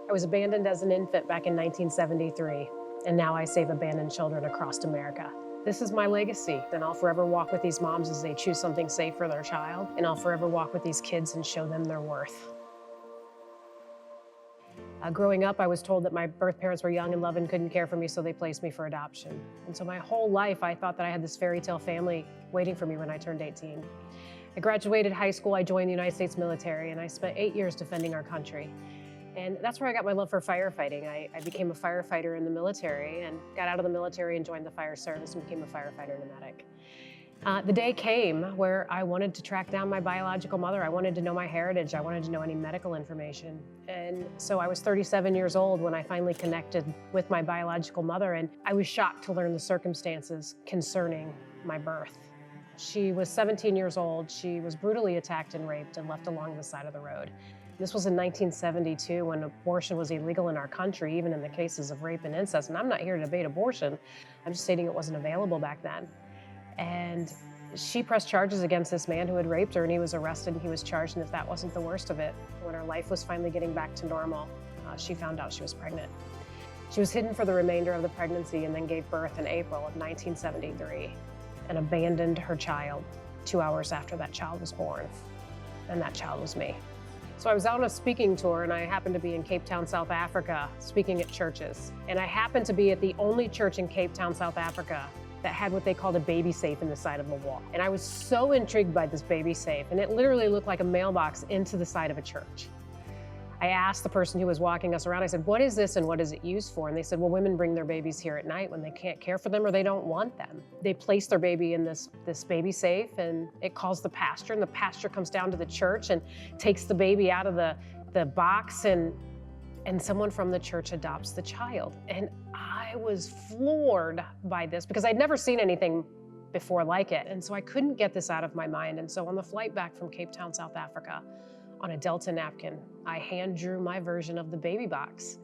I was abandoned as an infant back in 1973, and now I save abandoned children across America. This is my legacy, and I'll forever walk with these moms as they choose something safe for their child, and I'll forever walk with these kids and show them their worth. Growing up, I was told that my birth parents were young and loving and couldn't care for me, so they placed me for adoption. And so my whole life, I thought that I had this fairy tale family waiting for me when I turned 18. I graduated high school, I joined the United States military, and I spent 8 years defending our country. And that's where I got my love for firefighting. I became a firefighter in the military and got out of the military and joined the fire service and became a firefighter and a medic. The day came where I wanted to track down my biological mother. I wanted to know my heritage. I wanted to know any medical information. And so I was 37 years old when I finally connected with my biological mother, and I was shocked to learn the circumstances concerning my birth. She was 17 years old. She was brutally attacked and raped and left along the side of the road. This was in 1972 when abortion was illegal in our country, even in the cases of rape and incest. And I'm not here to debate abortion. I'm just stating it wasn't available back then. And she pressed charges against this man who had raped her, and he was arrested and he was charged. And if that wasn't the worst of it, when her life was finally getting back to normal, she found out she was pregnant. She was hidden for the remainder of the pregnancy and then gave birth in April of 1973 and abandoned her child 2 hours after that child was born. And that child was me. So I was out on a speaking tour, and I happened to be in Cape Town, South Africa, speaking at churches. And I happened to be at the only church in Cape Town, South Africa that had what they called a baby safe in the side of the wall. And I was so intrigued by this baby safe, and it literally looked like a mailbox into the side of a church. I asked the person who was walking us around, I said, "What is this and what is it used for?" And they said, "Well, women bring their babies here at night when they can't care for them or they don't want them. They place their baby in this baby safe, and it calls the pastor, and the pastor comes down to the church and takes the baby out of the box, and someone from the church adopts the child." And I was floored by this because I'd never seen anything before like it. And so I couldn't get this out of my mind. And so on the flight back from Cape Town, South Africa, on a Delta napkin, I hand drew my version of the baby box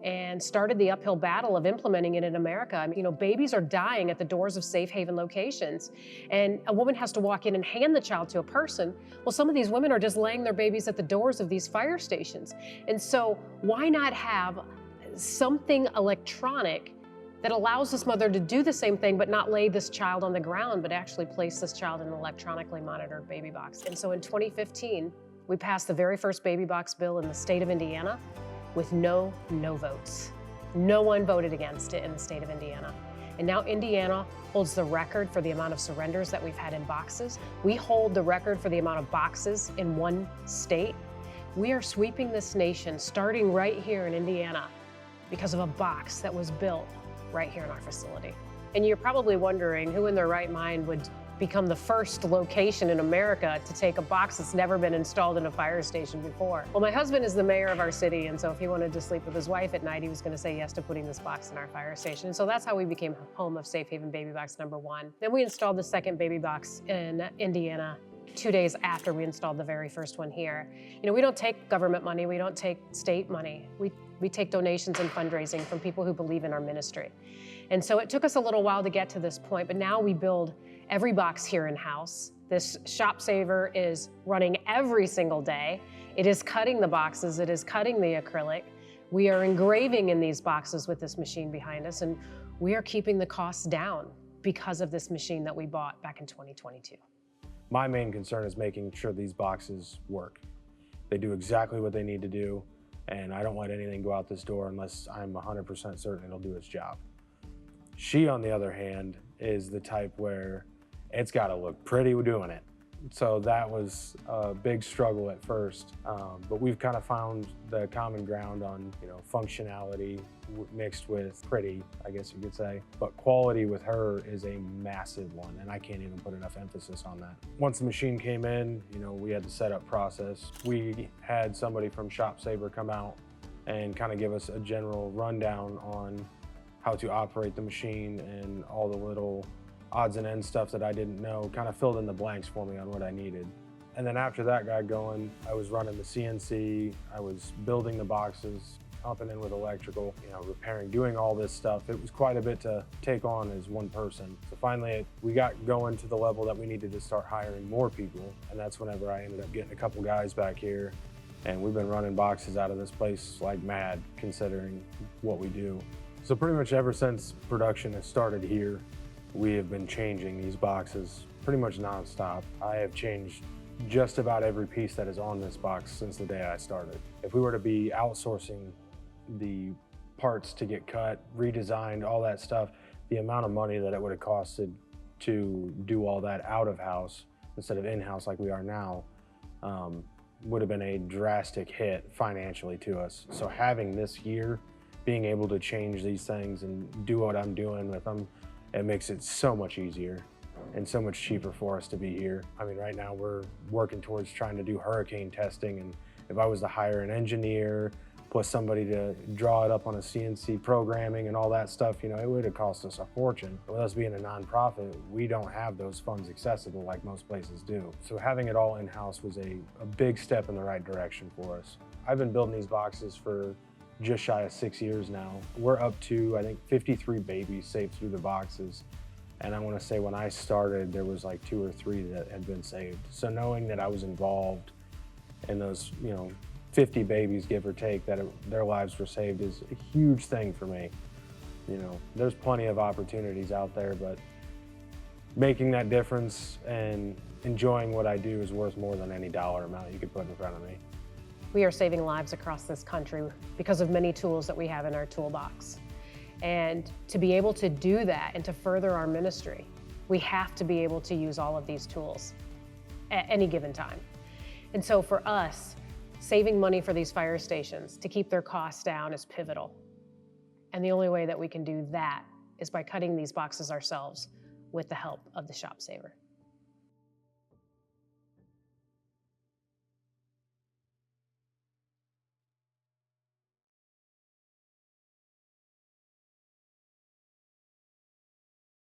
and started the uphill battle of implementing it in America. I mean, you know, babies are dying at the doors of safe haven locations, and a woman has to walk in and hand the child to a person. Well, some of these women are just laying their babies at the doors of these fire stations. And so why not have something electronic that allows this mother to do the same thing, but not lay this child on the ground, but actually place this child in an electronically monitored baby box? And so in 2015, we passed the very first baby box bill in the state of Indiana with no votes. No one voted against it in the state of Indiana. And now Indiana holds the record for the amount of surrenders that we've had in boxes. We hold the record for the amount of boxes in one state. We are sweeping this nation, starting right here in Indiana, because of a box that was built right here in our facility. And you're probably wondering who in their right mind would become the first location in America to take a box that's never been installed in a fire station before. Well, my husband is the mayor of our city, and so if he wanted to sleep with his wife at night, he was going to say yes to putting this box in our fire station. And so that's how we became home of Safe Haven Baby Box #1. Then we installed the second baby box in Indiana 2 days after we installed the very first one here. You know, we don't take government money, we don't take state money. We take donations and fundraising from people who believe in our ministry. And so it took us a little while to get to this point, but now we build every box here in-house. This ShopSabre is running every single day. It is cutting the boxes, it is cutting the acrylic. We are engraving in these boxes with this machine behind us, and we are keeping the costs down because of this machine that we bought back in 2022. My main concern is making sure these boxes work. They do exactly what they need to do, and I don't let anything go out this door unless I'm 100% certain it'll do its job. She, on the other hand, is the type where it's got to look pretty doing it. So that was a big struggle at first, but we've kind of found the common ground on, you know, functionality mixed with pretty, I guess you could say. But quality with her is a massive one, and I can't even put enough emphasis on that. Once the machine came in, you know, we had the setup process. We had somebody from ShopSabre come out and kind of give us a general rundown on how to operate the machine and all the little odds and ends stuff that I didn't know, kind of filled in the blanks for me on what I needed. And then after that got going, I was running the CNC, I was building the boxes, pumping in with electrical, you know, repairing, doing all this stuff. It was quite a bit to take on as one person. So finally, we got going to the level that we needed to start hiring more people. And that's whenever I ended up getting a couple guys back here And we've been running boxes out of this place like mad, considering what we do. So pretty much ever since production has started here, we have been changing these boxes pretty much nonstop. I have changed just about every piece that is on this box since the day I started. If we were to be outsourcing the parts to get cut, redesigned, all that stuff, the amount of money that it would have costed to do all that out of house instead of in-house like we are now would have been a drastic hit financially to us. So having this year, being able to change these things and do what I'm doing with them, it makes it so much easier and so much cheaper for us to be here. I mean, right now we're working towards trying to do hurricane testing, and if I was to hire an engineer, plus somebody to draw it up on a CNC programming and all that stuff, you know, it would have cost us a fortune. With us being a nonprofit, we don't have those funds accessible like most places do. So having it all in-house was a big step in the right direction for us. I've been building these boxes for just shy of 6 years now. We're up to, I think, 53 babies saved through the boxes. And I want to say when I started, there was like 2 or 3 that had been saved. So knowing that I was involved in those, you know, 50 babies, give or take, that their lives were saved is a huge thing for me. You know, there's plenty of opportunities out there, but making that difference and enjoying what I do is worth more than any dollar amount you could put in front of me. We are saving lives across this country because of many tools that we have in our toolbox. And to be able to do that and to further our ministry, we have to be able to use all of these tools at any given time. And so for us, saving money for these fire stations to keep their costs down is pivotal. And the only way that we can do that is by cutting these boxes ourselves with the help of the ShopSabre.